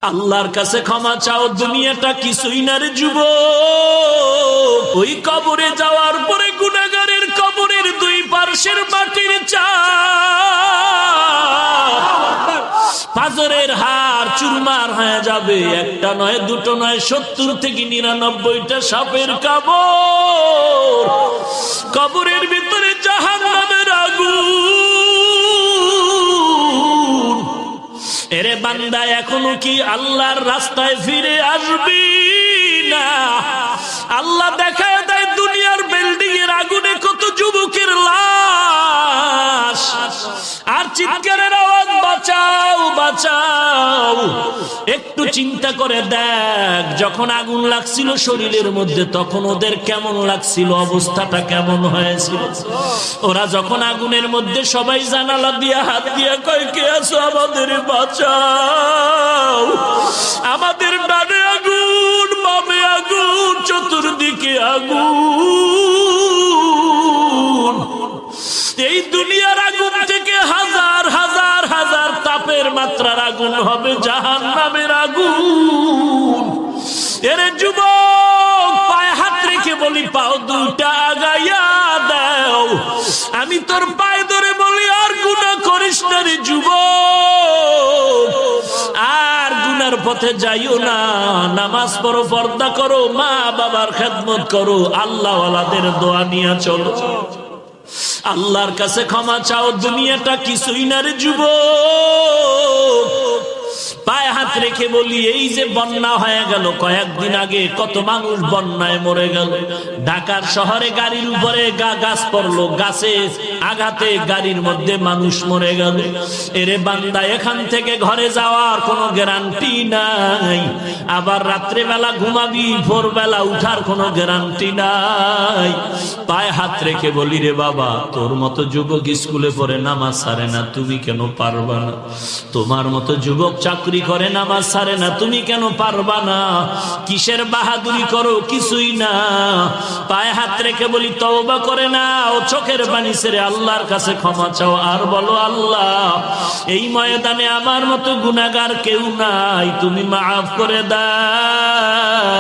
আল্লাহর কাছে ক্ষমা চাও, দুনিয়াটা কিছুই না রে যুবক। ওই কবরে যাওয়ার পরে গুনাহগারের কবরের দুই পার্শ্বের মাটির চাপ পাজরের হাড় চুরমার হয়ে যাবে। একটা নয়, দুটো নয়, 70 থেকে 99টা সাপের কামড়। কবরের ভিতরে জাহান্নামের আগুন। এরে বান্দা, এখনো কি আল্লাহর রাস্তায় ফিরে আসবি না? আল্লাহ দেখায় দেয় দুনিয়ার বিল্ডিং এর আগুনে কত যুবকের লাশ, আর চিৎকারের আওয়াজ, বাঁচাও বাঁচাও। একটু চিন্তা করে দেখ, যখন আগুন লাগছিল শরীরের মধ্যে তখন ওদের কেমন লাগছিল, অবস্থাটা কেমন হয়েছিল। ওরা যখন আগুনের মধ্যে সবাই জানালা দিয়ে হাত দিয়ে কয়, কে আছো, আমাদের বাঁচাও। আমাদের ডানে আগুন, বামে আগুন, চতুর্দিকে আগুন। এই দুনিয়ার আগুন থেকে হাজার হাজার হাজার তাপের মাত্রার আগুন হবে জাহান্নামের আগুন। এরে যুবক, পায়ে হাত রেখে বলি, পাও দুইটা আগাইয়া দাও। আমি তোর পায়ে ধরে বলি, আর গুনাহ করিস না রে যুবক, আর গুনার পথে যাইও না। নামাজ পড়ো, পর্দা করো, মা বাবার খেদমত করো, আল্লাহ ওয়ালাদের দোয়া নিয়ে চলো। আল্লাহর কাছে ক্ষমা চাও, দুনিয়াটা কিছুই না রে যুবক। পায়ে হাত রেখে বলি, এই যে বন্যা হয়ে গেল কয়েকদিন আগে, কত মানুষ বন্যায় মরে গেল। ঢাকার শহরে গাড়ির উপরে গাছ পড়লো, গাছে আঘাতে গাড়ির মধ্যে মানুষ মরে গেল। এরে বান্দা, এখান থেকে ঘরে যাওয়ার কোনো গ্যারান্টি নাই। আবার রাত্রে বেলা ঘুমাবি, ভোরবেলা উঠার কোনো গ্যারান্টি নাই। পায়ে হাত রেখে বলি, রে বাবা, তোর মতো যুবক স্কুলে পড়ে নামাজ ছাড়ে না, তুমি কেন পারবা না? তোমার মতো যুবক চাকরি করে নামাজ ছাড়ে না, তুমি কেন পারবা না? কিসের বাহাদুরি করো? কিছুই না। পায়ে হাত রেখে বলি, তওবা করে নাও, চোখের পানি ছেড়ে আল্লাহর কাছে ক্ষমা চাও, আর বলো, আল্লাহ, এই ময়দানে আমার মতো গুনাহগার কেউ নাই, তুমি মাফ করে দাও।